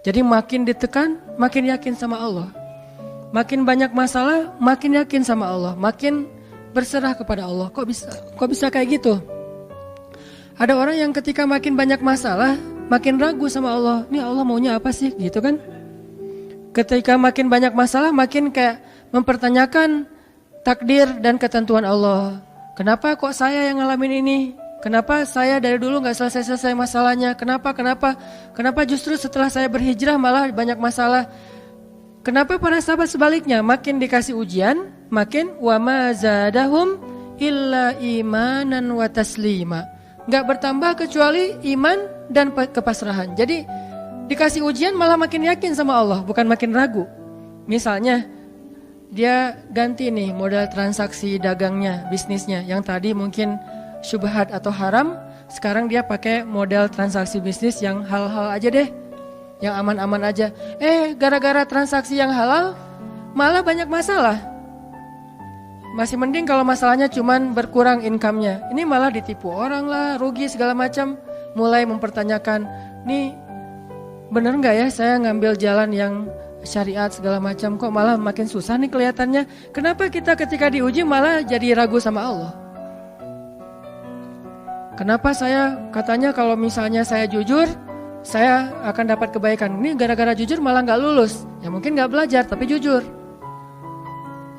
Jadi makin ditekan, makin yakin sama Allah. Makin banyak masalah, makin yakin sama Allah. Makin berserah kepada Allah. Kok bisa kayak gitu? Ada orang yang ketika makin banyak masalah, makin ragu sama Allah. Ini Allah maunya apa sih? Gitu kan? Ketika makin banyak masalah, makin kayak mempertanyakan takdir dan ketentuan Allah. Kenapa kok saya yang ngalamin ini? Kenapa saya dari dulu gak selesai-selesai masalahnya? Kenapa justru setelah saya berhijrah malah banyak masalah? Kenapa para sahabat sebaliknya? Makin dikasih ujian, makin wa ma zadahum illa imanan wa taslima. Gak bertambah kecuali iman dan kepasrahan. Jadi dikasih ujian malah makin yakin sama Allah, bukan makin ragu. Misalnya dia ganti nih model transaksi dagangnya, bisnisnya. Yang tadi mungkin syubhat atau haram, sekarang dia pakai model transaksi bisnis yang halal aja deh, yang aman-aman aja. Gara-gara transaksi yang halal malah banyak masalah. Masih mending kalau masalahnya cuman berkurang income-nya. Ini malah ditipu orang lah, rugi segala macam. Mulai mempertanyakan, nih bener nggak ya saya ngambil jalan yang syariat segala macam, kok malah makin susah nih kelihatannya. Kenapa kita ketika diuji malah jadi ragu sama Allah? Kenapa saya katanya kalau misalnya saya jujur, saya akan dapat kebaikan. Ini gara-gara jujur malah gak lulus. Ya mungkin gak belajar tapi jujur.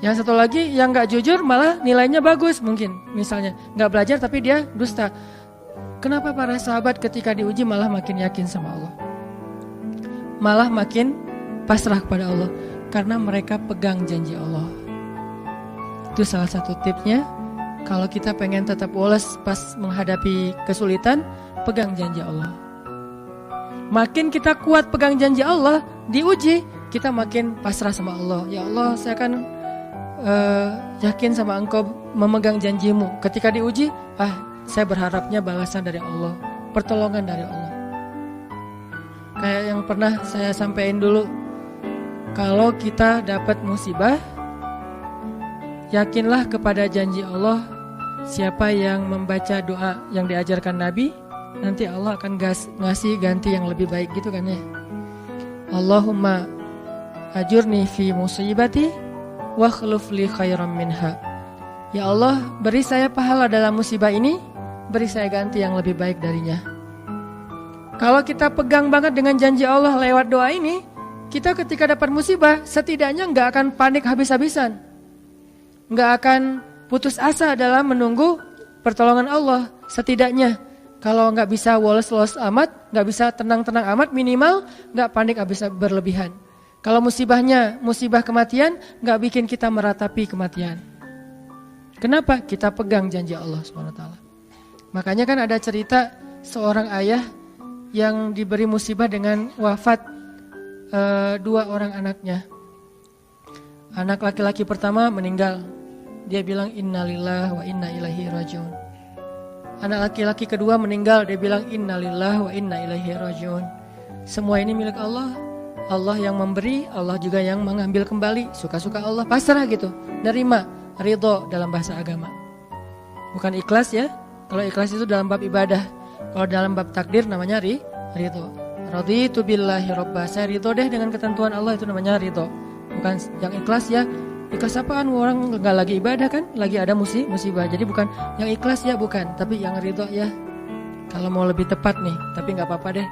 Yang satu lagi yang gak jujur malah nilainya bagus mungkin. Misalnya gak belajar tapi dia dusta. Kenapa para sahabat ketika diuji malah makin yakin sama Allah? Malah makin pasrah kepada Allah. Karena mereka pegang janji Allah. Itu salah satu tipsnya. Kalau kita pengen tetap woles pas menghadapi kesulitan, pegang janji Allah. Makin kita kuat pegang janji Allah, diuji, kita makin pasrah sama Allah. Ya Allah, saya akan yakin sama Engkau memegang janjimu. Ketika diuji, saya berharapnya balasan dari Allah, pertolongan dari Allah. Kayak yang pernah saya sampaikan dulu, kalau kita dapat musibah, yakinlah kepada janji Allah. Siapa yang membaca doa yang diajarkan Nabi, nanti Allah akan ngasih ganti yang lebih baik gitu kan ya. Allahumma ajurni fi musibati wa khluf li khairam minha. Ya Allah, beri saya pahala dalam musibah ini, beri saya ganti yang lebih baik darinya. Kalau kita pegang banget dengan janji Allah lewat doa ini, kita ketika dapat musibah setidaknya gak akan panik habis-habisan, gak akan putus asa dalam menunggu pertolongan Allah. Setidaknya kalau nggak bisa woles-woles amat, nggak bisa tenang-tenang amat, minimal nggak panik habis berlebihan. Kalau musibahnya musibah kematian, nggak bikin kita meratapi kematian. Kenapa? Kita pegang janji Allah SWT. Makanya kan ada cerita seorang ayah yang diberi musibah dengan wafat 2 orang anaknya. Anak laki-laki pertama meninggal. Dia bilang innalillahi wa inna ilaihi rajiun. Anak laki-laki kedua meninggal, dia bilang innalillahi wa inna ilaihi rajiun. Semua ini milik Allah. Allah yang memberi, Allah juga yang mengambil kembali. Suka-suka Allah, pasrah gitu. Nerima, ridho dalam bahasa agama. Bukan ikhlas ya. Kalau ikhlas itu dalam bab ibadah. Kalau dalam bab takdir namanya ridho. Raditu billahi robba. Saya ridho deh dengan ketentuan Allah, itu namanya ridho. Bukan yang ikhlas ya. Ikhlas apaan? Orang gak lagi ibadah kan? Lagi ada musibah. Jadi bukan yang ikhlas ya, bukan. Tapi yang ridho ya. Kalau mau lebih tepat nih, tapi gak apa-apa deh,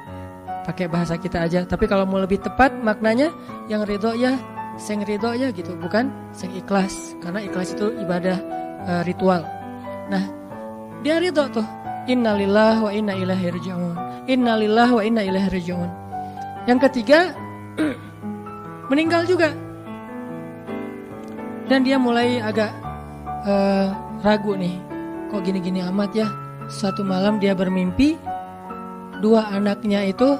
pakai bahasa kita aja. Tapi kalau mau lebih tepat maknanya, yang ridho ya, sing ridho ya gitu. Bukan sing ikhlas. Karena ikhlas itu ibadah ritual. Nah, dia ridho tuh. Innalillahi wa inna ilaihi rajiun. Innalillahi wa inna ilaihi rajiun. Yang ketiga, meninggal juga. Dan dia mulai agak ragu nih, kok gini-gini amat ya. Suatu malam dia bermimpi 2 anaknya itu,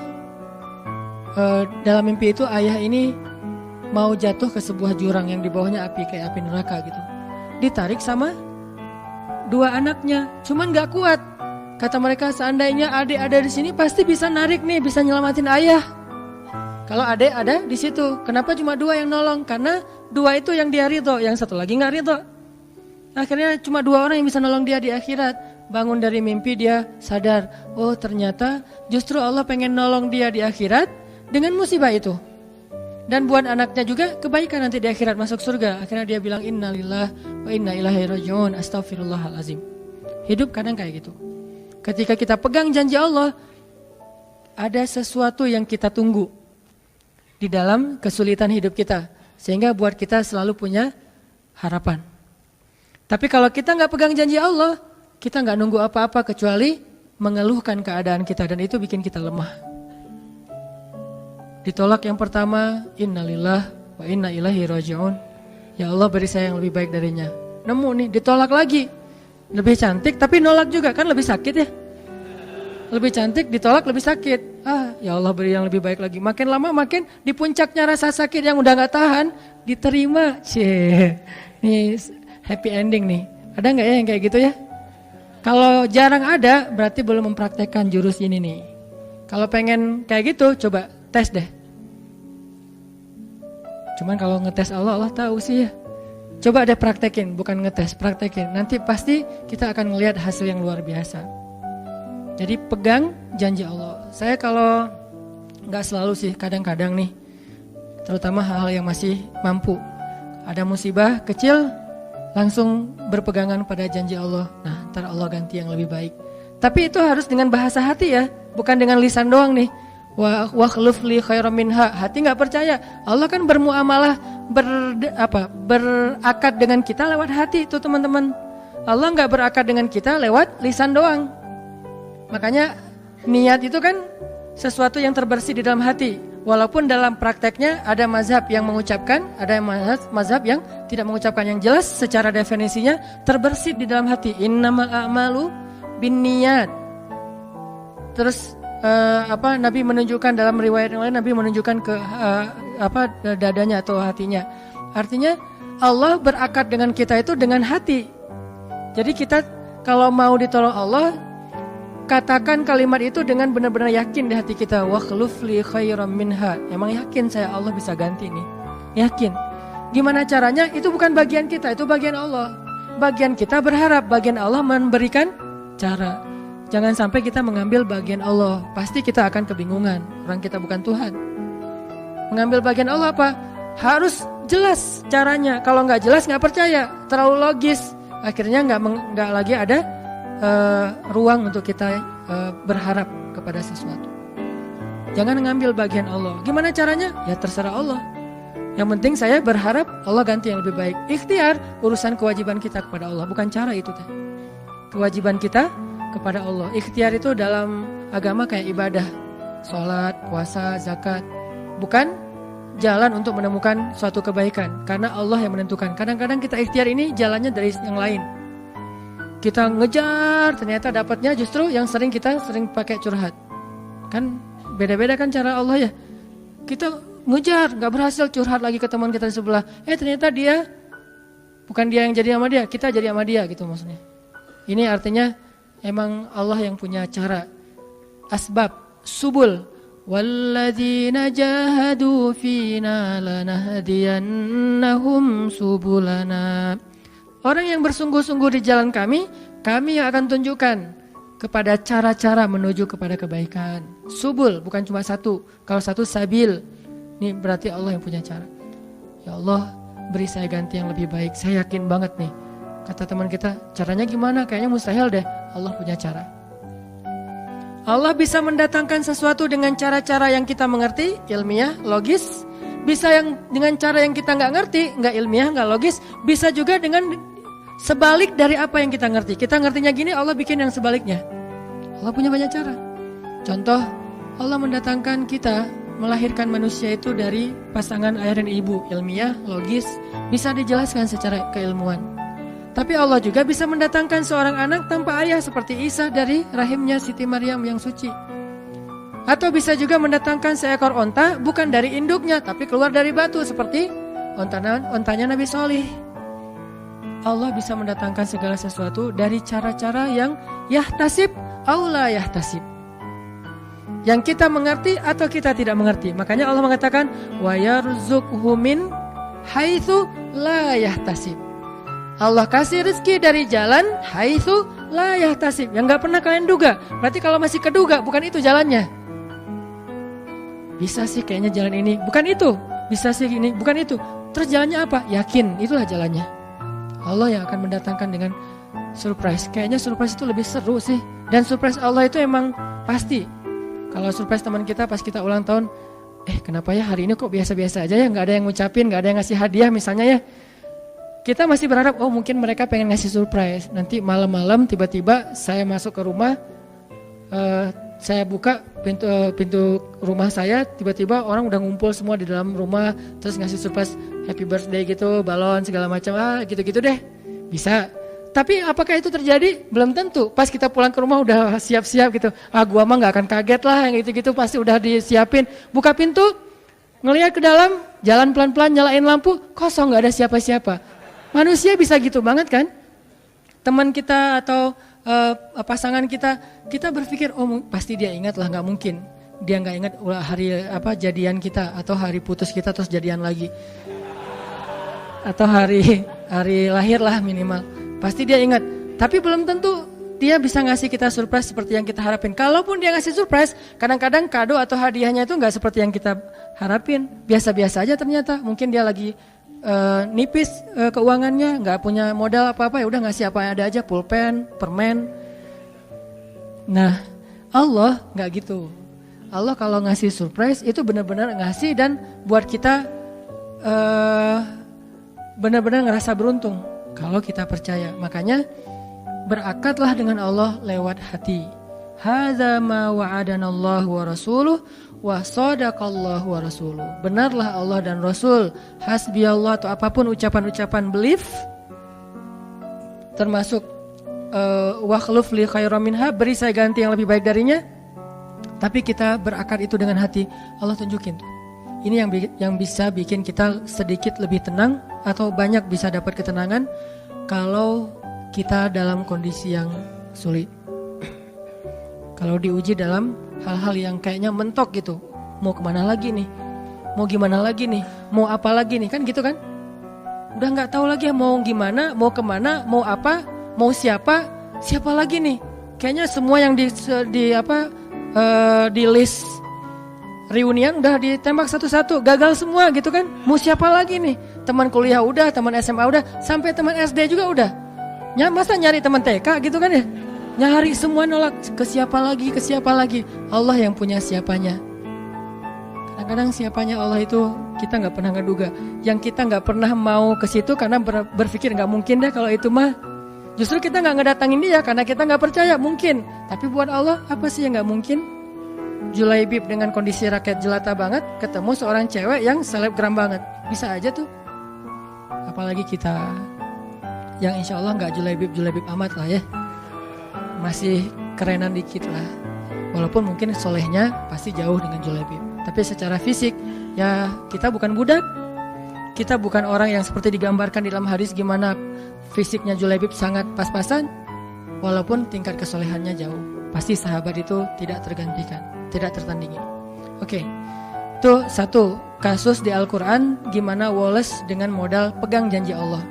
dalam mimpi itu ayah ini mau jatuh ke sebuah jurang yang di bawahnya api, kayak api neraka gitu. Ditarik sama 2 anaknya, cuman gak kuat. Kata mereka, seandainya adik ada di sini pasti bisa narik nih, bisa nyelamatin ayah. Kalau adik ada di situ, kenapa cuma 2 yang nolong? Karena 2 itu yang dia ridho, yang satu lagi nggak ridho. Akhirnya cuma 2 orang yang bisa nolong dia di akhirat. Bangun dari mimpi dia sadar, oh ternyata justru Allah pengen nolong dia di akhirat dengan musibah itu. Dan buat anaknya juga kebaikan nanti di akhirat masuk surga. Akhirnya dia bilang innalillah wa inna ilaihi rajiun, astaghfirullahalazim. Hidup kadang kayak gitu. Ketika kita pegang janji Allah, ada sesuatu yang kita tunggu di dalam kesulitan hidup kita, sehingga buat kita selalu punya harapan. Tapi kalau kita nggak pegang janji Allah, kita nggak nunggu apa-apa kecuali mengeluhkan keadaan kita, dan itu bikin kita lemah. Ditolak yang pertama, innalillah wa inna ilaihi rajiun. Ya Allah, beri saya yang lebih baik darinya. Nemu nih, ditolak lagi. Lebih cantik tapi nolak juga, kan lebih sakit ya. Lebih cantik ditolak lebih sakit. Ya Allah, beri yang lebih baik lagi. Makin lama makin di puncaknya rasa sakit yang udah gak tahan, diterima. Nih happy ending nih. Ada gak ya yang kayak gitu ya? Kalau jarang ada, berarti belum mempraktekkan jurus ini nih. Kalau pengen kayak gitu, coba tes deh. Cuman kalau ngetes Allah tahu sih ya. Coba deh praktekin, bukan ngetes, praktekin. Nanti pasti kita akan ngelihat hasil yang luar biasa. Jadi pegang janji Allah. Saya kalau nggak selalu sih, kadang-kadang nih, terutama hal-hal yang masih mampu. Ada musibah kecil, langsung berpegangan pada janji Allah. Nah, ntar Allah ganti yang lebih baik. Tapi itu harus dengan bahasa hati ya, bukan dengan lisan doang nih. Wa khluf li khairam minha. Hati nggak percaya. Allah kan bermuamalah, berakad dengan kita lewat hati itu teman-teman. Allah nggak berakad dengan kita lewat lisan doang. Makanya niat itu kan sesuatu yang terbersih di dalam hati. Walaupun dalam prakteknya ada mazhab yang mengucapkan, ada mazhab yang tidak mengucapkan. Yang jelas secara definisinya terbersih di dalam hati. Innamal a'malu binniyat. Terus Nabi menunjukkan dalam riwayat yang lain, Nabi menunjukkan ke dadanya atau hatinya. Artinya Allah berakad dengan kita itu dengan hati. Jadi kita kalau mau ditolong Allah, katakan kalimat itu dengan benar-benar yakin di hati kita. Wa khluf li khairam minha. Emang yakin saya Allah bisa ganti nih. Yakin. Gimana caranya? Itu bukan bagian kita, itu bagian Allah. Bagian kita berharap, bagian Allah memberikan cara. Jangan sampai kita mengambil bagian Allah. Pasti kita akan kebingungan. Orang kita bukan Tuhan. Mengambil bagian Allah apa? Harus jelas caranya. Kalau nggak jelas nggak percaya. Terlalu logis. Akhirnya nggak lagi ada ruang untuk kita berharap kepada sesuatu. Jangan mengambil bagian Allah. Gimana caranya? Ya terserah Allah. Yang penting saya berharap Allah ganti yang lebih baik. Ikhtiar urusan kewajiban kita kepada Allah. Bukan cara itu. Kewajiban kita kepada Allah. Ikhtiar itu dalam agama kayak ibadah, sholat, puasa, zakat. Bukan jalan untuk menemukan suatu kebaikan, karena Allah yang menentukan. Kadang-kadang kita ikhtiar ini jalannya dari yang lain. Kita ngejar, ternyata dapatnya justru yang sering pakai curhat. Kan beda-beda kan cara Allah ya. Kita ngejar, gak berhasil, curhat lagi ke teman kita di sebelah. Ternyata dia, bukan dia yang jadi sama dia, kita jadi sama dia gitu maksudnya. Ini artinya emang Allah yang punya cara, asbab, subul. Walladzina jahadu fina lanahdiyannahum subulana. Orang yang bersungguh-sungguh di jalan kami yang akan tunjukkan kepada cara-cara menuju kepada kebaikan. Subul, bukan cuma satu. Kalau satu sabil, ini berarti Allah yang punya cara. Ya Allah, beri saya ganti yang lebih baik. Saya yakin banget nih. Kata teman kita, caranya gimana? Kayaknya mustahil deh. Allah punya cara. Allah bisa mendatangkan sesuatu dengan cara-cara yang kita mengerti, ilmiah, logis. Bisa yang dengan cara yang kita nggak ngerti, nggak ilmiah, nggak logis. Bisa juga dengan sebalik dari apa yang kita ngerti. Kita ngertinya gini, Allah bikin yang sebaliknya. Allah punya banyak cara. Contoh, Allah mendatangkan kita, melahirkan manusia itu dari pasangan ayah dan ibu. Ilmiah, logis, bisa dijelaskan secara keilmuan. Tapi Allah juga bisa mendatangkan seorang anak tanpa ayah seperti Isa dari rahimnya Siti Maryam yang suci. Atau bisa juga mendatangkan seekor onta bukan dari induknya tapi keluar dari batu seperti ontanya Nabi Solih. Allah bisa mendatangkan segala sesuatu dari cara-cara yang yahtasib aula yahtasib. Yang kita mengerti atau kita tidak mengerti. Makanya Allah mengatakan wa yarzuqhu min haitsu la yahtasib. Allah kasih rezeki dari jalan haitsu la yahtasib, yang gak pernah kalian duga. Berarti kalau masih keduga bukan itu jalannya. bisa sih kayaknya jalan ini, bukan itu. Bisa sih ini, bukan itu. Terus jalannya apa? Yakin, itulah jalannya. Allah yang akan mendatangkan dengan surprise. Kayaknya surprise itu lebih seru sih. Dan surprise Allah itu emang pasti. Kalau surprise teman kita pas kita ulang tahun, kenapa ya hari ini kok biasa-biasa aja ya, gak ada yang ngucapin, gak ada yang ngasih hadiah misalnya ya. Kita masih berharap, mungkin mereka pengen ngasih surprise. Nanti malam-malam tiba-tiba saya masuk ke rumah, saya buka pintu rumah saya, tiba-tiba orang udah ngumpul semua di dalam rumah, terus ngasih surprise happy birthday gitu, balon segala macam, gitu-gitu deh. Bisa. Tapi apakah itu terjadi? Belum tentu. Pas kita pulang ke rumah udah siap-siap gitu. Gua mah gak akan kaget lah, yang gitu-gitu pasti udah disiapin. Buka pintu, ngelihat ke dalam, jalan pelan-pelan, nyalain lampu, kosong, gak ada siapa-siapa. Manusia bisa gitu banget kan? Teman kita atau pasangan kita berpikir, pasti dia ingat lah, gak mungkin. Dia gak ingat hari jadian kita, atau hari putus kita terus jadian lagi. Atau hari lahir lah minimal. Pasti dia ingat, tapi belum tentu dia bisa ngasih kita surprise seperti yang kita harapin. Kalaupun dia ngasih surprise, kadang-kadang kado atau hadiahnya itu nggak seperti yang kita harapin. Biasa-biasa aja ternyata. Mungkin dia lagi nipis keuangannya, nggak punya modal apa-apa, ya udah ngasih apa yang ada aja, pulpen, permen. Nah, Allah nggak gitu. Allah kalau ngasih surprise itu benar-benar ngasih dan buat kita benar-benar ngerasa beruntung. Kalau kita percaya, makanya berakatlah dengan Allah lewat hati. Hadza ma wa'adanallahu wa rasuluh wa shadaqallahu wa rasuluh. Benarlah Allah dan Rasul. Hasbiyallah atau apapun ucapan-ucapan belief, termasuk wa khluf li khairam minha, beri saya ganti yang lebih baik darinya. Tapi kita berakad itu dengan hati. Allah tunjukin tuh. Ini yang bisa bikin kita sedikit lebih tenang atau banyak bisa dapat ketenangan kalau kita dalam kondisi yang sulit. Kalau diuji dalam hal-hal yang kayaknya mentok gitu. Mau kemana lagi nih? Mau gimana lagi nih? Mau apa lagi nih? Kan gitu kan? Udah gak tahu lagi mau gimana, mau kemana, mau apa, mau siapa lagi nih? Kayaknya semua yang di list reunian udah ditembak satu-satu, gagal semua gitu kan. Mau siapa lagi nih? Teman kuliah udah, teman SMA udah, sampai teman SD juga udah. Masa nyari teman TK gitu kan ya? Nyari semua nolak, ke siapa lagi? Allah yang punya siapanya. Kadang-kadang siapanya Allah itu kita nggak pernah ngeduga. Yang kita nggak pernah mau ke situ karena berpikir nggak mungkin deh kalau itu mah. Justru kita nggak ngedatangin dia karena kita nggak percaya mungkin. Tapi buat Allah apa sih yang nggak mungkin? Julaibib dengan kondisi rakyat jelata banget ketemu seorang cewek yang selebgram banget, bisa aja tuh. Apalagi kita yang insya Allah nggak julaibib amat lah ya, masih kerenan dikit lah. Walaupun mungkin solehnya pasti jauh dengan julaibib, tapi secara fisik ya kita bukan budak, kita bukan orang yang seperti digambarkan di dalam hadis gimana fisiknya julaibib sangat pas-pasan. Walaupun tingkat kesolehannya jauh, pasti sahabat itu tidak tergantikan, tidak tertandingi. Oke, itu satu kasus di Al-Quran gimana Wallace dengan modal pegang janji Allah.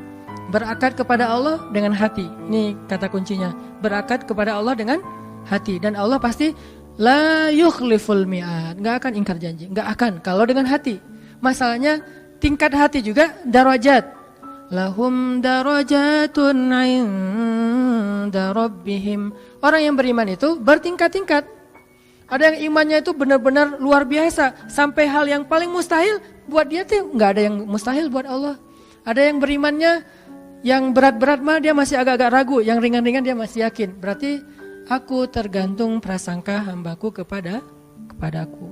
Berakad kepada Allah dengan hati. Ini kata kuncinya. Berakad kepada Allah dengan hati. Dan Allah pasti la yukhliful mi'ad. Gak akan ingkar janji. Gak akan. Kalau dengan hati. Masalahnya tingkat hati juga darajat. Lahum darajatun 'inda rabbihim. Orang yang beriman itu bertingkat-tingkat. Ada yang imannya itu benar-benar luar biasa. Sampai hal yang paling mustahil buat dia tuh gak ada yang mustahil buat Allah. Ada yang berimannya yang berat-berat mah dia masih agak-agak ragu. Yang ringan-ringan dia masih yakin. Berarti aku tergantung prasangka hambaku kepadaku.